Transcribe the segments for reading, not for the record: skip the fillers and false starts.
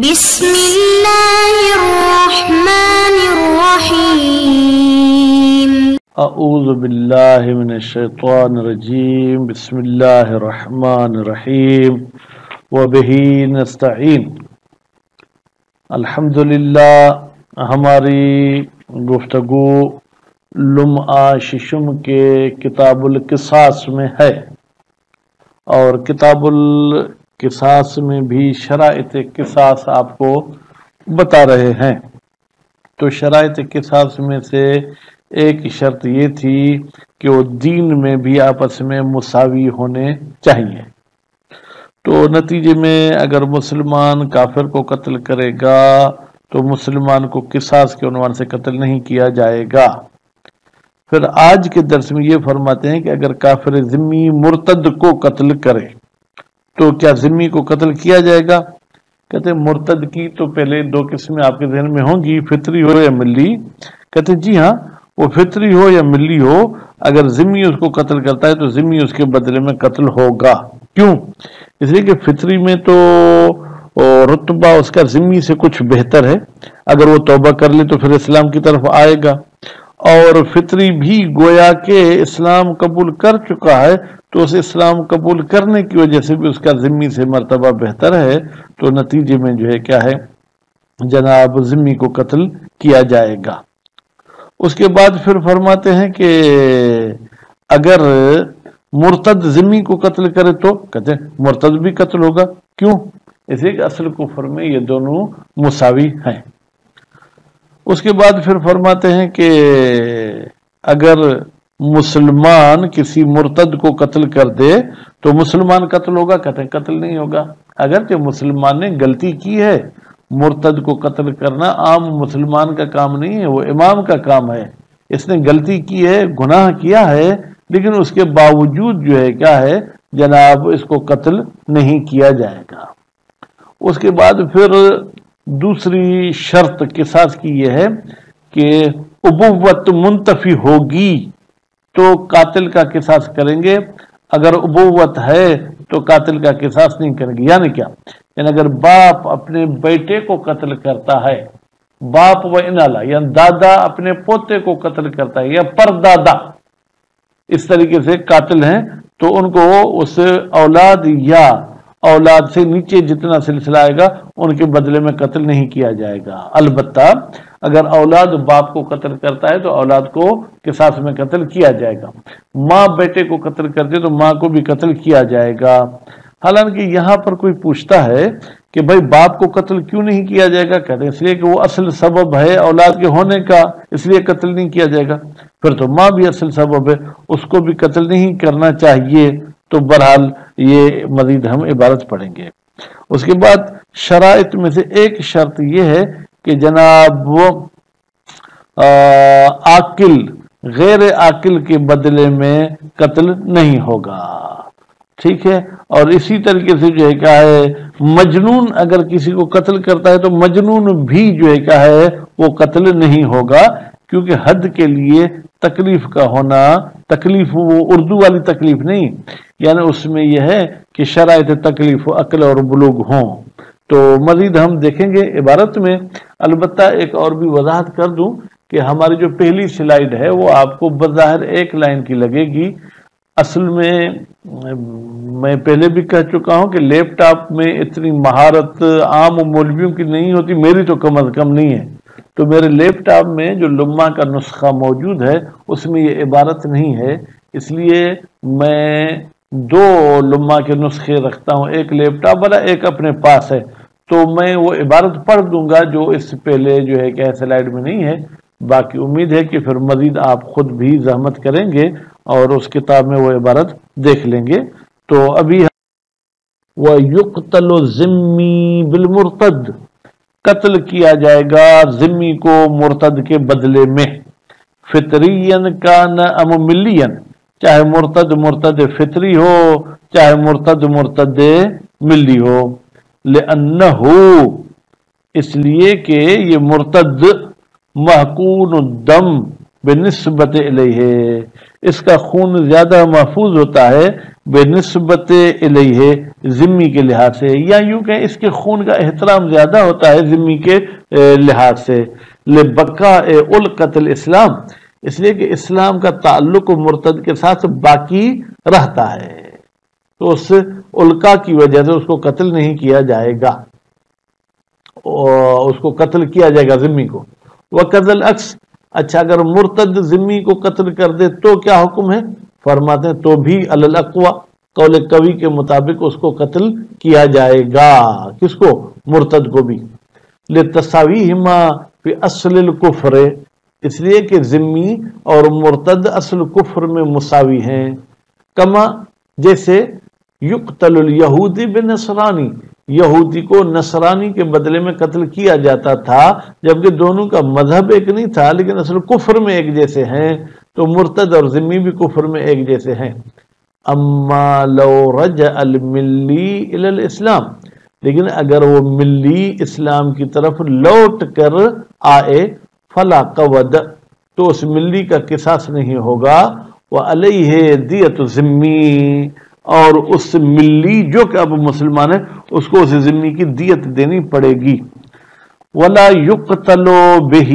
بسم الله الرحمن الرحيم اعوذ باللہ من الشیطان الرجیم بسم اللہ الرحمن الرحیم وبہ نستعین۔ الحمدللہ ہماری گفتگو لمعہ ششم کے کتاب القصاص میں ہے، اور کتاب القصاص میں بھی شرائط قصاص آپ کو بتا رہے ہیں۔ تو شرائط قصاص میں سے ایک شرط یہ تھی کہ وہ دین میں بھی آپس میں مساوی ہونے چاہیے۔ تو نتیجے میں اگر مسلمان کافر کو قتل کرے گا تو مسلمان کو قصاص کے عنوان سے قتل نہیں کیا جائے گا۔ پھر آج کے درس میں یہ فرماتے ہیں کہ اگر کافر ذمی مرتد کو قتل کرے تو کیا ذمی کو قتل کیا جائے گا؟ کہتے ہیں مرتد کی تو پہلے دو قسمیں آپ کے ذہن میں ہوں گی، فطری ہو یا ملی۔ کہتے ہیں جی ہاں، وہ فطری ہو یا ملی ہو، اگر ذمی اس کو قتل کرتا ہے تو ذمی اس کے بدلے میں قتل ہوگا۔ کیوں؟ اس لیے کہ فطری میں تو رتبہ اس کا ذمی سے کچھ بہتر ہے، اگر وہ توبہ کر لے تو پھر اسلام کی طرف آئے گا، اور فطری بھی گویا کہ اسلام قبول کر چکا ہے تو اس اسلام قبول کرنے کی وجہ سے بھی اس کا ذمی سے مرتبہ بہتر ہے، تو نتیجے میں جو ہے کیا ہے جناب ذمی کو قتل کیا جائے گا۔ اس کے بعد پھر فرماتے ہیں کہ اگر مرتد ذمی کو قتل کرے تو کہتے ہیں مرتد بھی قتل ہوگا۔ کیوں؟ اس لیے کہ اصل کفر میں یہ دونوں مساوی ہیں۔ اس کے بعد پھر فرماتے ہیں کہ اگر مسلمان کسی مرتد کو قتل کر دے تو مسلمان قتل ہوگا؟ کہتے ہیں قتل نہیں ہوگا، اگرچہ مسلمان نے غلطی کی ہے۔ مرتد کو قتل کرنا عام مسلمان کا کام نہیں ہے، وہ امام کا کام ہے۔ اس نے غلطی کی ہے، گناہ کیا ہے، لیکن اس کے باوجود جو ہے کیا ہے جناب اس کو قتل نہیں کیا جائے گا۔ اس کے بعد پھر دوسری شرط قصاص کی یہ ہے کہ ابوت منتفی ہوگی تو قاتل کا قصاص کریں گے، اگر ابوت ہے تو قاتل کا قصاص نہیں کریں گے۔ یعنی کیا؟ یعنی اگر باپ اپنے بیٹے کو قتل کرتا ہے، باپ و انالا یعنی دادا اپنے پوتے کو قتل کرتا ہے یا پردادا اس طریقے سے قاتل ہیں، تو ان کو اس اولاد یا اولاد سے نیچے جتنا سلسلہ آئے گا ان کے بدلے میں قتل نہیں کیا جائے گا۔ البتہ اگر اولاد باپ کو قتل کرتا ہے تو اولاد کو قصاص میں قتل کیا جائے گا۔ ماں بیٹے کو قتل کرتے تو ماں کو بھی قتل کیا جائے گا۔ حالانکہ یہاں پر کوئی پوچھتا ہے کہ بھائی باپ کو قتل کیوں نہیں کیا جائے گا؟ کہتے ہیں اس لیے کہ وہ اصل سبب ہے اولاد کے ہونے کا، اس لیے قتل نہیں کیا جائے گا۔ پھر تو ماں بھی اصل سبب ہے، اس کو بھی قتل نہیں کرنا چاہیے۔ تو بہرحال یہ مزید ہم عبارت پڑھیں گے۔ اس کے بعد شرائط میں سے ایک شرط یہ ہے کہ جناب عاقل غیر عاقل کے بدلے میں قتل نہیں ہوگا، ٹھیک ہے؟ اور اسی طریقے سے جو ہے کیا ہے مجنون اگر کسی کو قتل کرتا ہے تو مجنون بھی جو ہے کیا ہے وہ قتل نہیں ہوگا، کیونکہ حد کے لیے تکلیف کا ہونا، تکلیف وہ اردو والی تکلیف نہیں، یعنی اس میں یہ ہے کہ شرائط تکلیف و عقل اور بلوغ ہوں۔ تو مزید ہم دیکھیں گے عبارت میں۔ البتہ ایک اور بھی وضاحت کر دوں کہ ہماری جو پہلی سلائیڈ ہے وہ آپ کو بظاہر ایک لائن کی لگے گی، اصل میں پہلے بھی کہہ چکا ہوں کہ لیپ ٹاپ میں اتنی مہارت عام مولویوں کی نہیں ہوتی، میری تو کم از کم نہیں ہے۔ تو میرے لیپ ٹاپ میں جو لمعہ کا نسخہ موجود ہے اس میں یہ عبارت نہیں ہے، اس لیے میں دو لمعہ کے نسخے رکھتا ہوں، ایک لیپ ٹاپ والا ایک اپنے پاس ہے۔ تو میں وہ عبارت پڑھ دوں گا جو اس سے پہلے جو ہے کہ سلائیڈ میں نہیں ہے۔ باقی امید ہے کہ پھر مزید آپ خود بھی زحمت کریں گے اور اس کتاب میں وہ عبارت دیکھ لیں گے۔ تو ابھی وَيُقْتَلُ الذِّمِّي بِالْمُرْتَدِ، قتل کیا جائے گا ذمی کو مرتد کے بدلے میں، فطریًا کان ام ملیًا، چاہے مرتد فطری ہو چاہے مرتد ملی ہو، لأنہ اس لیے کہ یہ مرتد محقون الدم بنسبت الیہ، اس کا خون زیادہ محفوظ ہوتا ہے بنسبت الیہ ذمی کے لحاظ سے، یا یوں کہ اس کے خون کا احترام زیادہ ہوتا ہے ذمی کے لحاظ سے، لبقاء القت الاسلام، اس لیے کہ اسلام کا تعلق مرتد کے ساتھ باقی رہتا ہے، تو اس القا کی وجہ سے اس کو قتل نہیں کیا جائے گا، اس کو قتل کیا جائے گا ذمی کو۔ وَقَذَا الْعَكْسِ، اچھا اگر مرتد ذمی کو قتل کر دے تو کیا حکم ہے؟ فرماتے ہیں تو بھی علی الاقوی، قول قوی کے مطابق اس کو قتل کیا جائے گا، کس کو؟ مرتد کو بھی، لِتَسَاوِيهِمَا فی اصل الکفر، اس لیے کہ ذمی اور مرتد اصل کفر میں مساوی ہیں، کما جیسے یقتل الیہودی بنصرانی، یہودی کو نصرانی کے بدلے میں قتل کیا جاتا تھا، جبکہ دونوں کا مذہب ایک نہیں تھا لیکن اصل کفر میں ایک جیسے ہیں، تو مرتد اور ذمی بھی کفر میں ایک جیسے ہیں۔ اما لو رجع الملی الی الاسلام، لیکن اگر وہ ملی اسلام کی طرف لوٹ کر آئے، فلا قود، تو اس ملی کا قصاص نہیں ہوگا، وعلیہ دیت ذمی، اور اس ملی جو کہ اب مسلمان ہے اس کو اس ذمی کی دیت دینی پڑے گی۔ ولا یقتل بہ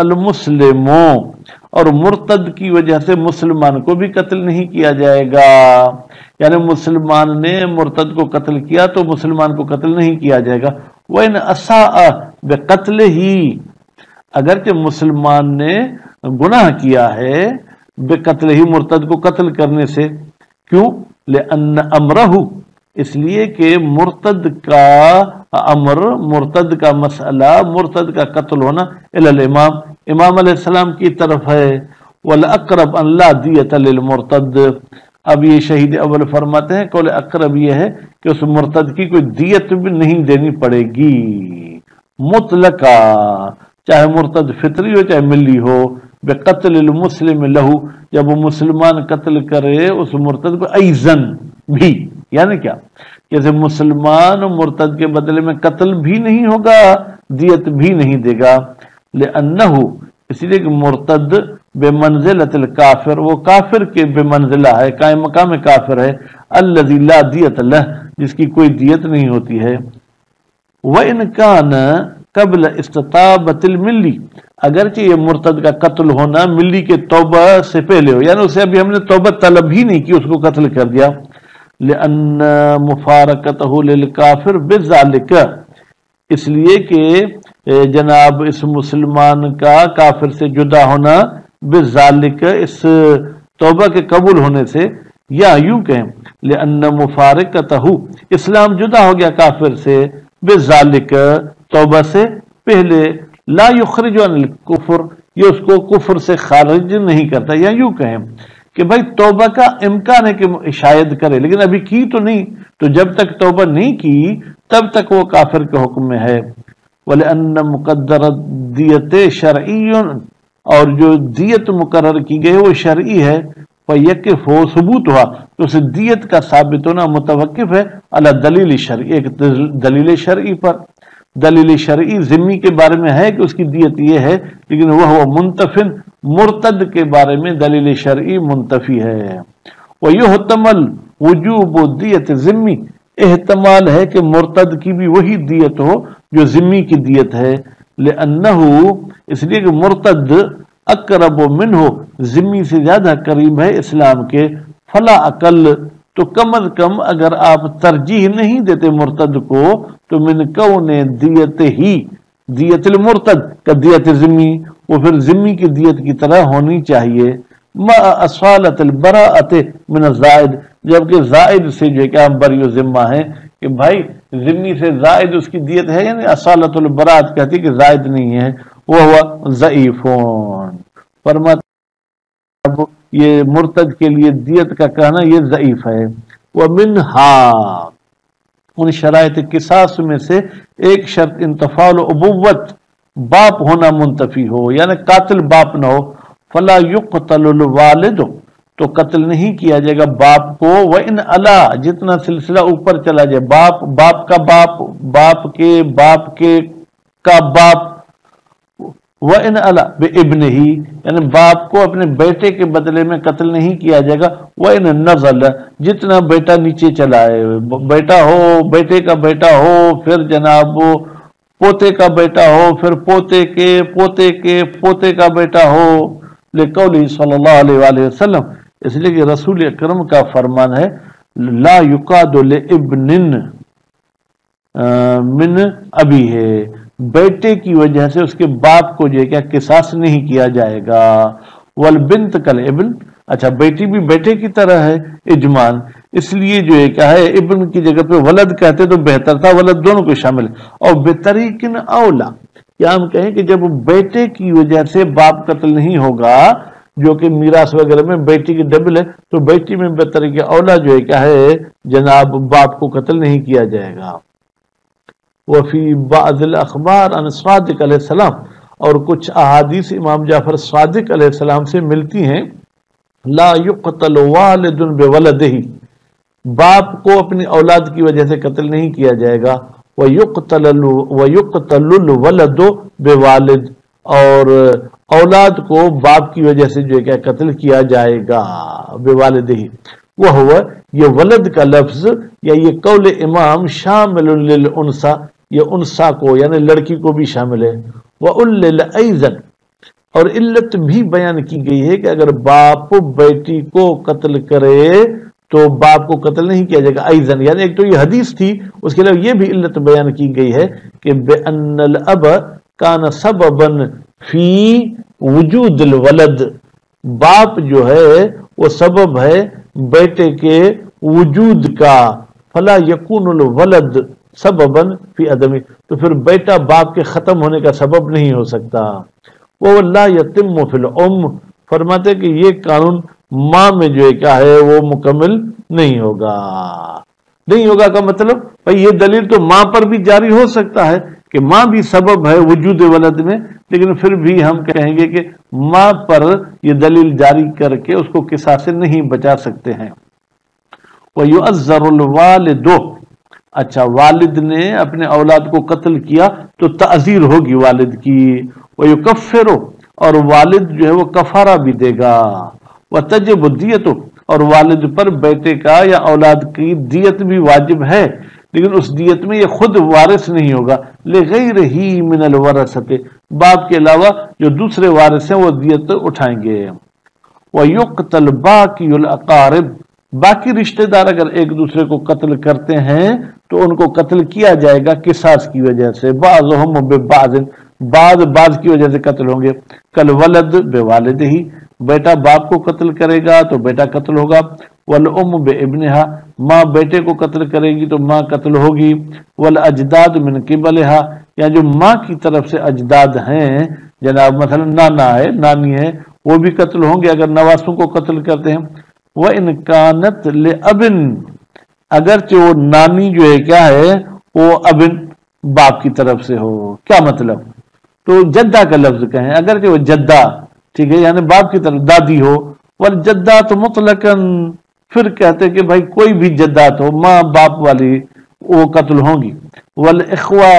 المسلم، اور مرتد کی وجہ سے مسلمان کو بھی قتل نہیں کیا جائے گا، یعنی مسلمان نے مرتد کو قتل کیا تو مسلمان کو قتل نہیں کیا جائے گا۔ وَإِنْ أَسَاءَ بِقَتْلِهِ، اگرچہ مسلمان نے گناہ کیا ہے بقتلہ، مرتد کو قتل کرنے سے، کیوں؟ لأن امرہ، اس لیے کہ مرتد کا امر، مرتد کا مسئلہ، مرتد کا قتل ہونا الی الامام، امام علیہ السلام کی طرف ہے، والاقرب ان لا دیت للمرتد، اب یہ شہید اول فرماتے ہیں قول اقرب یہ ہے کہ اس مرتد کی کوئی دیت بھی نہیں دینی پڑے گی مطلقہ، چاہے مرتد فطری ہو چاہے ملی ہو، بقتل المسلم لہو، جب وہ مسلمان قتل کرے اس مرتد کو، ایزن بھی، یعنی کیا؟ جیسے مسلمان مرتد کے بدلے میں قتل بھی نہیں ہوگا، دیت بھی نہیں دے گا، لأنہ، اس لیے کہ مرتد بے منزلت الکافر، وہ کافر کے بے منزلہ ہے، قائم مقام کافر ہے، الذی لا دیت لہ، جس کی کوئی دیت نہیں ہوتی ہے۔ وَإِنْ كَانَ قبل استطابت الملی، اگرچہ یہ مرتد کا قتل ہونا ملی کے توبہ سے پہلے ہو، یعنی اسے ابھی ہم نے توبہ طلب ہی نہیں کی، اس کو قتل کر دیا، لأن مفارقتہ للکافر بذالک، اس لیے کہ جناب اس مسلمان کا کافر سے جدا ہونا، بذالک، اس توبہ کے قبول ہونے سے، یا یوں کہیں لأن مفارقتہ، اسلام جدا ہو گیا کافر سے، بذالک، توبہ سے پہلے، لا یخرج عن الکفر، یہ اس کو کفر سے خارج نہیں کرتا، یا یوں کہیں کہ بھائی توبہ کا امکان ہے کہ شاید کرے لیکن ابھی کی تو نہیں، تو جب تک توبہ نہیں کی تب تک وہ کافر کے حکم میں ہے۔ وَلِأَنَّ مُقَدَّرَ الدِّيَةِ شَرْعِيٌّ، اور جو دیت مقرر کی گئی وہ شرعی ہے، فَيَقِفُ ہو ثبوت ہوا، تو اس دیت کا ثابت ہونا متوقف ہے علی دلیل شرعی، ایک دلیل شرعی پر۔ دلیل شرعی ذمی کے بارے میں ہے کہ اس کی دیت یہ ہے، لیکن وہ منتفن، مرتد کے بارے میں دلیل شرعی منتفی ہے۔ وَيُحْتَمَلْ وُجُوبُ دیت ذمی، احتمال ہے کہ مرتد کی بھی وہی دیت ہو جو ذمی کی دیت ہے، لأنہ، اس لیے کہ مرتد اقرب منہ، ذمی سے زیادہ قریب ہے اسلام کے، فلا اقل، تو کم از کم اگر آپ ترجیح نہیں دیتے مرتد کو تو من کون دیت ہی دیت المرتد کا دیت ذمی، وہ پھر ذمی کی دیت کی طرح ہونی چاہیے، ما اصالت البراءت من الزائد، جبکہ زائد سے جو ہے کہ ہم بری و ذمہ ہیں کہ بھائی ذمی سے زائد اس کی دیت ہے، یعنی اصالت البراءت کہتی ہے کہ زائد نہیں ہے، وہ ہوا ضعیفون، فرماتا یہ مرتد کے لیے دیت کا کہنا یہ ضعیف ہے۔ وَمِنْهَا، ان شرائط قصاص میں سے ایک شرط انتفاع الابوت، باپ ہونا منتفی ہو، یعنی قاتل باپ نہ ہو، فلا یقتل الوالد، تو قتل نہیں کیا جائے گا باپ کو، وَإِنْ عَلَا، جتنا سلسلہ اوپر چلا جائے، باپ، باپ کا باپ، باپ کے کا باپ، وہ ان الا بابن ہی، یعنی باپ کو اپنے بیٹے کے بدلے میں قتل نہیں کیا جائے گا، وہ ان نزل، جتنا بیٹا نیچے چلا ہے، بیٹا ہو، بیٹے کا بیٹا ہو، پھر جناب پوتے کا بیٹا ہو، پھر پوتے کے پوتے کے پوتے کا بیٹا ہو، لقولی صلی اللہ علیہ وآلہ وسلم، اس لیے کہ رسول اکرم کا فرمان ہے لا یقاد لابن من ابی ہے، بیٹے کی وجہ سے اس کے باپ کو جو ہے کیا قصاص نہیں کیا جائے گا، والبنت کالابن، اچھا بیٹی بھی بیٹے کی طرح ہے اجمال، اس لیے جو ہے کیا ہے ابن کی جگہ پہ ولد کہتے تو بہتر تھا، ولد دونوں کو شامل، اور بطریق اولا، کیا ہم کہیں کہ جب بیٹے کی وجہ سے باپ قتل نہیں ہوگا جو کہ میراث وغیرہ میں بیٹی کی ڈبل ہے، تو بیٹی میں بطریق اولا جو ہے کیا ہے جناب باپ کو قتل نہیں کیا جائے گا۔ وفی بعض الاخبار عن صادق علیہ السلام، اور کچھ احادیث امام جعفر صادق علیہ السلام سے ملتی ہیں، لا یقتل والد بولدہ، باپ کو اپنی اولاد کی وجہ سے قتل نہیں کیا جائے گا، وَيُقْتَلُ الْوَلَدُ بِوَالِدٍ، اور اولاد کو باپ کی وجہ سے جو ہے کیا قتل کیا جائے گا، بوالدہ، وہ ہوا یہ ولد کا لفظ یا یہ قول امام شامل للانثى، یہ انثى کو یعنی لڑکی کو بھی شامل ہے، وَأُلِّلَ أَيْضًا، اور علت بھی بیان کی گئی ہے کہ اگر باپ بیٹی کو قتل کرے تو باپ کو قتل نہیں کیا جائے گا، ایزن، یعنی ایک تو یہ حدیث تھی، اس کے علاوہ یہ بھی علت بیان کی گئی ہے کہ بِأَنَّ الْأَبَ كَانَ سَبَبًا فِي وُجُودِ الْوَلَدِ، باپ جو ہے وہ سبب ہے بیٹے کے وجود کا، فَلَا يَكُونُ الْوَلَدِ سَبَبًا فِي عَدَمِ، تو پھر بیٹا باپ کے ختم ہونے کا سبب نہیں ہو سکتا، وہ لا یتم فی الام، فرماتے کہ یہ قانون ماں میں جو ہے کیا ہے وہ مکمل نہیں ہوگا، نہیں ہوگا کا مطلب بھئی یہ دلیل تو ماں پر بھی جاری ہو سکتا ہے کہ ماں بھی سبب ہے وجود ولد میں، لیکن پھر بھی ہم کہیں گے کہ ماں پر یہ دلیل جاری کر کے اس کو قصاص سے نہیں بچا سکتے ہیں۔ وَيُعَذَّرُ الْوَالِدُ، اچھا والد نے اپنے اولاد کو قتل کیا تو تعزیر ہوگی والد کی، وَيُكَفِّرُ، اور والد جو ہے وہ کفارہ بھی دے گا، وَتَجِبُ الدِّيَةُ، اور والد پر بیٹے کا یا اولاد کی دیت بھی واجب ہے، لیکن اس دیت میں یہ خود وارث نہیں ہوگا، لِغَيْرِهِ مِنَ الْوَرَثَةِ، باپ کے علاوہ جو دوسرے وارث ہیں وہ دیت اٹھائیں گے۔ وَيُقْتَلْ بَاقِيُ الْأَقَارِبِ، باقی رشتہ دار اگر ایک دوسرے کو قتل کرتے ہیں تو ان کو قتل کیا جائے گا قصاص کی وجہ سے، بعضهم ببعض، بعض کی وجہ سے قتل ہوں گے، کل ولد بوالدہ، بیٹا باپ کو قتل کرے گا تو بیٹا قتل ہوگا، والام بابنہا، ماں بیٹے کو قتل کرے گی تو ماں قتل ہوگی، والاجداد من قبلہا، یا جو ماں کی طرف سے اجداد ہیں، جناب مثلا نانا ہے نانی ہے، وہ بھی قتل ہوں گے اگر نواسوں کو قتل کرتے ہیں۔ وَإِنْ كَانَتْ لِأَبٍ، اگرچہ وہ نانی جو ہے کیا ہے وہ ابن باپ کی طرف سے ہو، کیا مطلب، تو جدہ کا لفظ کہیں، اگرچہ وہ جدہ ٹھیک ہے یعنی باپ کی طرف دادی ہو، والجدات مطلقاً، پھر کہتے کہ بھائی کوئی بھی جدات ہو ماں باپ والی وہ قتل ہوں گی، والاخوہ،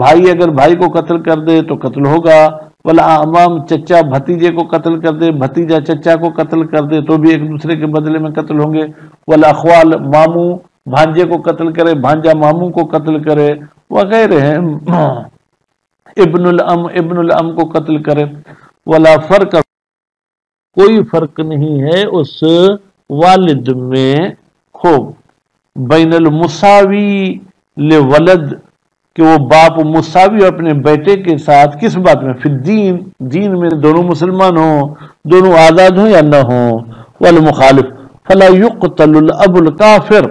بھائی اگر بھائی کو قتل کر دے تو قتل ہوگا، والاعمام، چچا بھتیجے کو قتل کر دے، بھتیجا چچا کو قتل کر دے تو بھی ایک دوسرے کے بدلے میں قتل ہوں گے، والاخوال، ماموں بھانجے کو قتل کرے، بھانجا ماموں کو قتل کرے، وغیرہ ہیں، ابن الام کو قتل کرے، ولا فرق، کوئی فرق نہیں ہے اس والد میں خوب، بین المساوی لولد، کہ وہ باپ مساوی اپنے بیٹے کے ساتھ کس بات میں، فی الدین، دین میں دونوں مسلمان ہوں، دونوں آزاد ہوں یا نہ ہوں، والمخالف فلا یقتل الاب الکافر،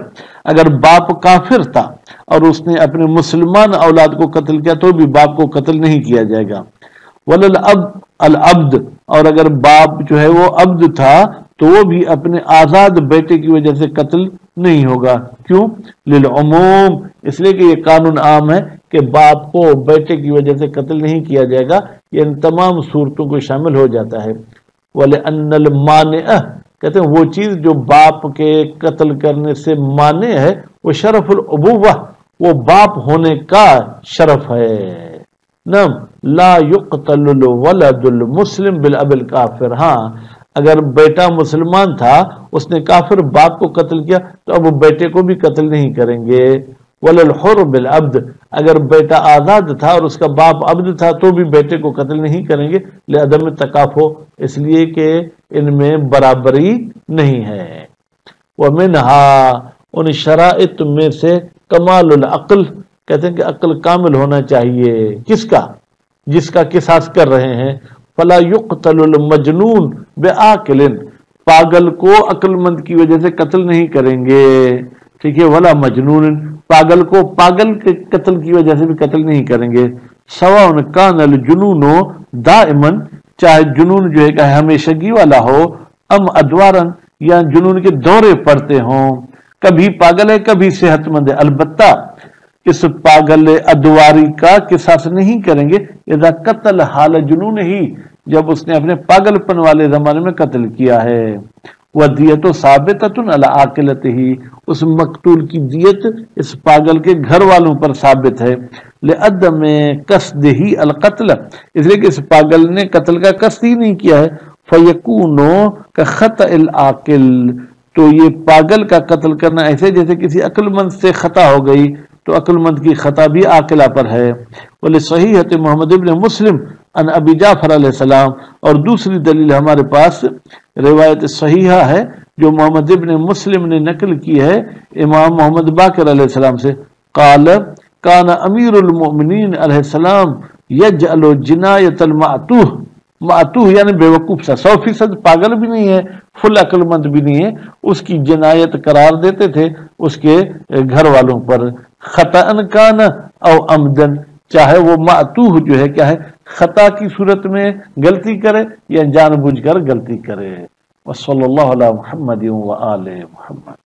اگر باپ کافر تھا اور اس نے اپنے مسلمان اولاد کو قتل کیا تو بھی باپ کو قتل نہیں کیا جائے گا، وللاب العبد، اور اگر باپ جو ہے وہ عبد تھا تو وہ بھی اپنے آزاد بیٹے کی وجہ سے قتل نہیں ہوگا، کیوں، للعموم، اس لیے کہ یہ قانون عام ہے کہ باپ کو بیٹے کی وجہ سے قتل نہیں کیا جائے گا، یہ ان تمام صورتوں کو شامل ہو جاتا ہے، وَلِأَنَّ الْمَانِعَ، کہتے ہیں وہ چیز جو باپ کے قتل کرنے سے مانع ہے وہ شرف الابوہ، وہ باپ ہونے کا شرف ہے، نعم لا یقتل الولد المسلم بالاب الکافر، ہاں اگر بیٹا مسلمان تھا اس نے کافر باپ کو قتل کیا تو اب وہ بیٹے کو بھی قتل نہیں کریں گے۔ وللحر بالعبد، اگر بیٹا آزاد تھا اور اس کا باپ عبد تھا تو بھی بیٹے کو قتل نہیں کریں گے، لعدم تکافؤ، اس لیے کہ ان میں برابری نہیں ہے۔ ومنها، ان شرائط میں سے کمال العقل، کہتے ہیں کہ عقل کامل ہونا چاہیے، کس کا؟ جس کا قصاص کر رہے ہیں۔ فلا یقتل المجنون بعاقل، پاگل کو عقل مند کی وجہ سے قتل نہیں کریں گے، ٹھیک ہے، ولا مجنون، پاگل کو پاگل کے قتل کی وجہ سے بھی قتل نہیں کریں گے۔ سواء کان الجنون دائما، چاہے جنون جو ہے کہ ہمیشگی والا ہو، ام ادوارن، یا جنون کے دورے پڑتے ہوں، کبھی پاگل ہے کبھی صحت مند ہے، البتہ اس پاگل ادواری کا قصاص نہیں کریں گے اذا قتل حال جنون ہی، جب اس نے اپنے پاگل پن والے زمانے میں قتل کیا ہے۔ وَدِيَةُ ثَابِتَةٌ عَلَىٰ عَاقِلَتِهِ، اس مقتول کی دیت اس پاگل کے گھر والوں پر ثابت ہے۔ لِعَدَمِ قَصْدِهِ الْقَتْلَ، اس لیے کہ اس پاگل نے قتل کا قصد ہی نہیں کیا ہے۔ فَيَكُونُ كَخَطَئِ الْعَاقِلِ، تو یہ پاگل کا قتل کرنا ایسے جیسے کسی عقل مند سے خطا ہو گئی، تو عقل مند کی خطا بھی عاقلہ پر ہے۔ وَلِصَحِيحَةِ محمد ابن مسلم ان ابی جعفر علیہ السلام، اور دوسری دلیل ہمارے پاس روایت صحیحہ ہے جو محمد ابن مسلم نے نقل کی ہے امام محمد باقر علیہ السلام سے، قال کان امیر المؤمنین علیہ السلام یجعل جنایت المعتوہ، معتوہ یعنی بے وقوف سا، 100% پاگل بھی نہیں ہے فل عقل مند بھی نہیں ہے، اس کی جنایت قرار دیتے تھے اس کے گھر والوں پر، خطأ کان او عمدن، چاہے وہ معتوہ جو ہے کیا ہے خطا کی صورت میں غلطی کرے یا جان بوجھ کر غلطی کرے۔ وصلی اللہ علی محمد و آل محمد۔